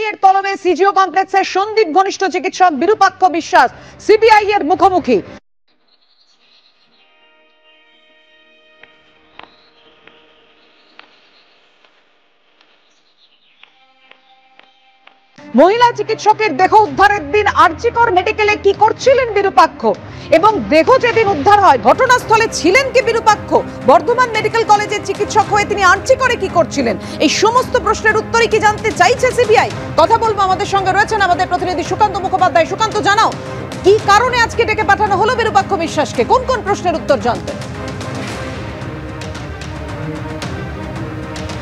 এর তলবে সিজিও কমপ্লেক্সের সন্দীপ ঘনিষ্ঠ চিকিৎসক বিরূপাক্ষ বিশ্বাস সিবিআই এর মুখোমুখি। মহিলা চিকিৎসকের দেহ উদ্ধারের দিন আরজিকর মেডিকেলে কি করছিলেন বিরূপাক্ষ, এবং দেহ যেদিন উদ্ধার হয় ঘটনাস্থলে ছিলেন কি বিরূপাক্ষ? বর্ধমান মেডিকেল কলেজের চিকিৎসক হয়ে তিনি আরজিকরে কি করছিলেন? এই সমস্ত প্রশ্নের উত্তরই কি জানতে চাইছে সিবিআই? কথা বলবো, আমাদের সঙ্গে রয়েছেন আমাদের প্রতিনিধি সুকান্ত মুখোপাধ্যায়। সুকান্ত, জানাও কি কারণে আজকে ডেকে পাঠানো হলো বিরূপাক্ষ বিশ্বাসকে? কোন কোন প্রশ্নের উত্তর জানতে?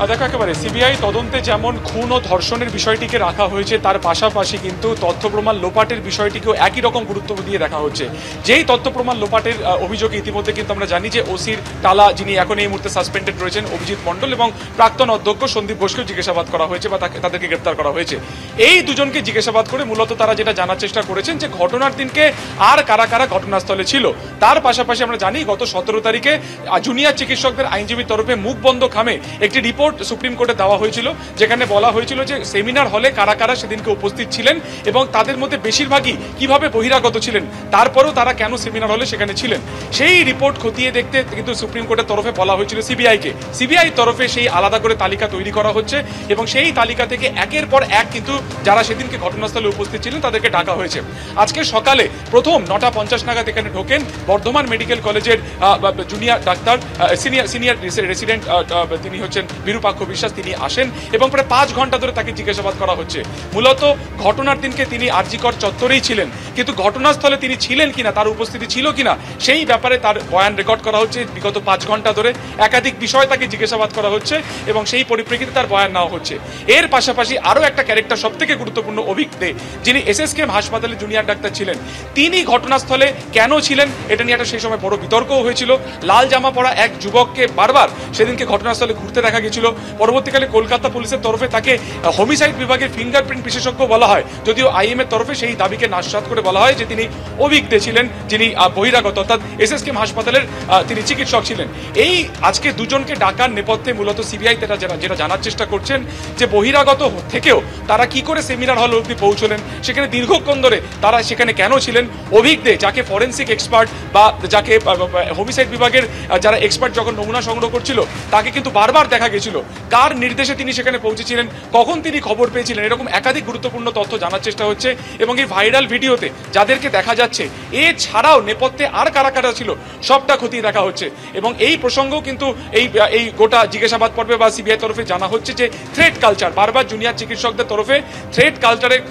দেখো, একেবারে সিবিআই তদন্তে যেমন খুন ও ধর্ষণের বিষয়টিকে রাখা হয়েছে, তার পাশাপাশি কিন্তু তথ্য প্রমাণ লোপাটের বিষয়টিকেও একই রকম গুরুত্ব দিয়ে দেখা হচ্ছে। যেই তথ্য প্রমাণ লোপাটের অভিযোগে ইতিমধ্যে কিন্তু আমরা জানি যে ওসির টালা, যিনি এখন এই মুহূর্তে সাসপেন্ডেড রয়েছেন, অভিজিৎ মণ্ডল, এবং প্রাক্তন অধ্যক্ষ সন্দীপ ঘোষকেও জিজ্ঞাসাবাদ করা হয়েছে বা তাদেরকে গ্রেপ্তার করা হয়েছে। এই দুজনকে জিজ্ঞাসাবাদ করে মূলত তারা যেটা জানার চেষ্টা করেছেন যে ঘটনার দিনকে আর কারা কারা ঘটনাস্থলে ছিল। তার পাশাপাশি আমরা জানি গত 17 তারিখে জুনিয়র চিকিৎসকদের আইনজীবীর তরফে মুখ বন্ধ খামে একটি রিপোর্ট সুপ্রিম কোর্টে দেওয়া হয়েছিল, যেখানে বলা হয়েছিল যে সেমিনার হলে কারা কারা সেদিনকে উপস্থিত ছিলেন এবং তাদের মধ্যে বেশিরভাগই কিভাবে বহিরাগত ছিলেন, তারপরেও তারা কেন সেমিনার হলে সেখানে ছিলেন। সেই রিপোর্ট খতিয়ে দেখতে কিন্তু সুপ্রিম কোর্টের তরফে বলা হয়েছিল সিবিআই তরফে সেই আলাদা করে তালিকা তৈরি করা হচ্ছে এবং সেই তালিকা থেকে একের পর এক কিন্তু যারা সেদিনকে ঘটনাস্থলে উপস্থিত ছিলেন তাদেরকে ডাকা হয়েছে। আজকে সকালে প্রথম 9:50 নাগাদ এখানে ঢোকেন বর্ধমান মেডিকেল কলেজের জুনিয়র ডাক্তার, সিনিয়র রেসিডেন্ট, তিনি হচ্ছেন বিরূপাক্ষ বিশ্বাস। তিনি আসেন এবং প্রায় 5 ঘন্টা ধরে তাকে জিজ্ঞাসাবাদ করা হচ্ছে। মূলত ঘটনার দিনকে তিনি আরজিকর চত্বরেই ছিলেন, কিন্তু ঘটনাস্থলে তিনি ছিলেন কিনা, তার উপস্থিতি ছিল কিনা, সেই ব্যাপারে তার বয়ান রেকর্ড করা হচ্ছে। বিগত 5 ঘন্টা ধরে একাধিক বিষয় তাকে জিজ্ঞাসাবাদ করা হচ্ছে এবং সেই পরিপ্রেক্ষিতে তার বয়ান নেওয়া হচ্ছে। এর পাশাপাশি আরো একটা ক্যারেক্টার সব থেকে গুরুত্বপূর্ণ, অভিক দে, যিনি এসএসকেএম হাসপাতালে জুনিয়র ডাক্তার ছিলেন, তিনি ঘটনাস্থলে কেন ছিলেন এটা নিয়ে একটা সেই সময় বড় বিতর্কও হয়েছিল। লাল জামা পরা এক যুবককে বারবার সেদিনকে ঘটনাস্থলে ঘুরতে দেখা গেছিল। পরবর্তীকালে কলকাতা পুলিশের তরফে তাকে হোমিসাইড বিভাগের ফিঙ্গারপ্রিন্ট বিশেষজ্ঞ বলা হয়, যদিও আইএম এর তরফে সেই দাবিকে নাশসাত করে বলা হয় যে তিনি অভিক দে ছিলেন, যিনি বহিরাগত, অর্থাৎ এসএসকেএম হাসপাতালের তিনি চিকিৎসক ছিলেন। এই আজকে দুজনকে ডাকার নেপথ্যে মূলত সিবিআই যেটা জানার চেষ্টা করছেন যে বহিরাগত থেকেও তারা কি করে সেমিনার হল অবধি পৌঁছলেন, সেখানে দীর্ঘক্ষণ ধরে তারা সেখানে কেন ছিলেন। অভিক দে, যাকে ফরেন্সিক এক্সপার্ট বা যাকে হোমিসাইড বিভাগের যারা এক্সপার্ট যখন নমুনা সংগ্রহ করছিল, তাকে কিন্তু বারবার দেখা গেছিল। কার নির্দেশে তিনি সেখানে পৌঁছেছিলেন, কখন তিনি খবর পেয়েছিলেন, এরকম একাধিক গুরুত্বপূর্ণ তথ্য জানার চেষ্টা হচ্ছে। এবং এই ভাইরাল ভিডিওতে যাদেরকে দেখা যাচ্ছে, এছাড়াও নেপথ্যে আর কারা কারা ছিল সবটা খতিয়ে দেখা হচ্ছে। এবং এই প্রসঙ্গও কিন্তু এই গোটা জিজ্ঞাসাবাদ পর্বে বা সিবিআই তরফে জানা হচ্ছে যে থ্রেট কালচার, বারবার জুনিয়র চিকিৎসকদের তরফে থ্রেট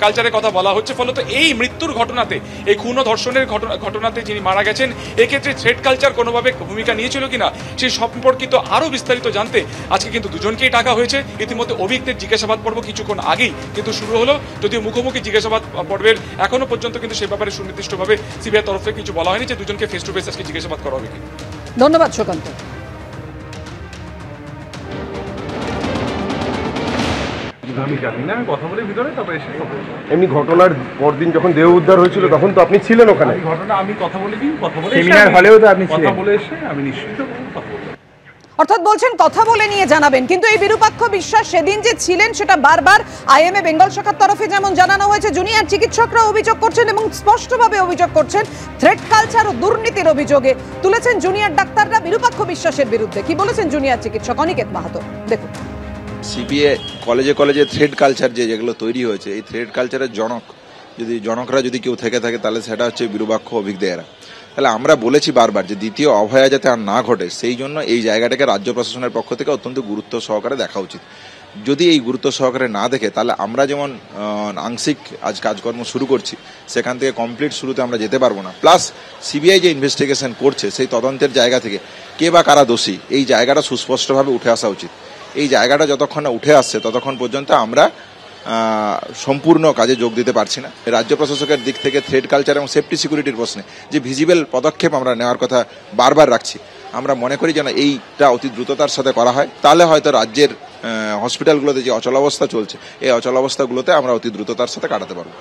কালচারের কথা বলা হচ্ছে। ফলত এই মৃত্যুর ঘটনাতে, এই খুন ও ধর্ষণের ঘটনাতে যিনি মারা গেছেন, এক্ষেত্রে থ্রেট কালচার কোনোভাবে ভূমিকা নিয়েছিল কিনা সেই সম্পর্কিত আরো বিস্তারিত জানতে আজকে কিন্তু দুজনকেই ডাকা হয়েছে। ইতিমধ্যে অভিজ্ঞদের জিজ্ঞাসাবাদ পর্ব কিছুক্ষণ আগেই কিন্তু শুরু হলো, যদিও মুখোমুখি জিজ্ঞাসাবাদ পর্বের এখনো পর্যন্ত কিন্তু সে ব্যাপারে সুনির্দিষ্টভাবে সিবিআই তরফে কিছু বলা হয়নি যে দুজনকে ফেস টু ফেস আজকে জিজ্ঞাসাবাদ করা হবে কিনা। ধন্যবাদ সুকান্ত। আমি জানি না, কথা বলে ভিতরে তারপরে এসে এমনি ঘটনার পরদিন যখন দেহ উদ্ধার হয়েছিল তখন তো আপনি ছিলেন ওখানে। ঘটনা আমি কথা বলে দিই, কথা বলে সেমিনার হলেও তো আপনি কথা বলে এসে আমি নিশ্চিত কথা বলবো। অর্থাৎ বলছেন কথা বলে নিয়ে জানাবেন, কিন্তু এই বিরূপাক্ষ বিশ্বাস সেদিন যে ছিলেন সেটা বারবার আইএমএ বেঙ্গল শাখার তরফে যেমন জানানো হয়েছে, জুনিয়র চিকিৎসকরা অভিযোগ করছেন এবং স্পষ্টভাবে অভিযোগ করছেন থ্রেট কালচার ও দুর্নীতির অভিযোগে তুলেছেন জুনিয়র ডাক্তাররা বিরূপাক্ষ বিশ্বাসের বিরুদ্ধে। কি বলেছেন জুনিয়র চিকিৎসক অনিকেত মাহাতো, দেখুন। সিবিআই কলেজে থ্রেড কালচার যেগুলো তৈরি হয়েছে, এই থ্রেড কালচারের জনকরা যদি কেউ থেকে থাকে তাহলে সেটা হচ্ছে বিরূপাক্ষ অভিক দেরা। তাহলে আমরা বলেছি বারবার যে দ্বিতীয় অভয়া যাতে আর না ঘটে, সেই জন্য এই জায়গাটাকে রাজ্য প্রশাসনের পক্ষ থেকে অত্যন্ত গুরুত্ব সহকারে দেখা উচিত। যদি এই গুরুত্ব সহকারে না দেখে, তাহলে আমরা যেমন আংশিক আজ কাজকর্ম শুরু করছি, সেখান থেকে কমপ্লিট শুরুতে আমরা যেতে পারবো না। প্লাস সিবিআই যে ইনভেস্টিগেশন করছে, সেই তদন্তের জায়গা থেকে কে বা কারা দোষী, এই জায়গাটা সুস্পষ্টভাবে উঠে আসা উচিত। এই জায়গাটা যতক্ষণ না উঠে আসছে ততক্ষণ পর্যন্ত আমরা সম্পূর্ণ কাজে যোগ দিতে পারছি না। রাজ্য প্রশাসকের দিক থেকে থ্রেড কালচার এবং সেফটি সিকিউরিটির প্রশ্নে যে ভিজিবল পদক্ষেপ আমরা নেওয়ার কথা বারবার রাখছি, আমরা মনে করি যেন এইটা অতি দ্রুততার সাথে করা হয়। তাহলে হয়তো রাজ্যের হসপিটালগুলোতে যে অচলাবস্থা চলছে, এই অচলাবস্থাগুলোতে আমরা অতি দ্রুততার সাথে কাটাতে পারবো।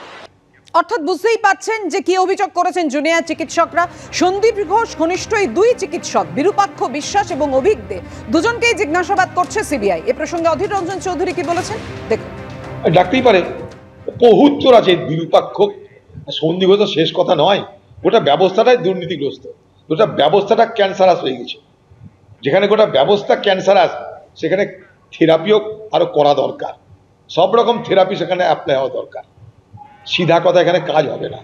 অর্থাৎ বুঝতেই পাচ্ছেন যে কি অভিযোগ করেছেন জুনিয়র চিকিৎসকরা। সন্দীপ ঘোষ ঘনিষ্ঠ এই দুই চিকিৎসক বিরূপাক্ষ বিশ্বাস এবং অভিক দে দুজনকেই জিজ্ঞাসাবাদ করছে সিবিআই। এ প্রসঙ্গে অধীর রঞ্জন চৌধুরী কি বলেছেন দেখুন। ডাকতেই পারে, বহুত্তর আছে বিরূপাক্ষ। সন্দীপ তো শেষ কথা নয়, গোটা ব্যবস্থাটাই দুর্নীতিগ্রস্ত, গোটা ব্যবস্থাটা ক্যান্সারাস হয়ে গেছে। যেখানে গোটা ব্যবস্থা ক্যান্সারাস, সেখানে থেরাপিও আরো করা দরকার, সব রকম থেরাপি সেখানে অ্যাপ্লাই হওয়া দরকার। সিধা কথা এখানে কাজ হবে না।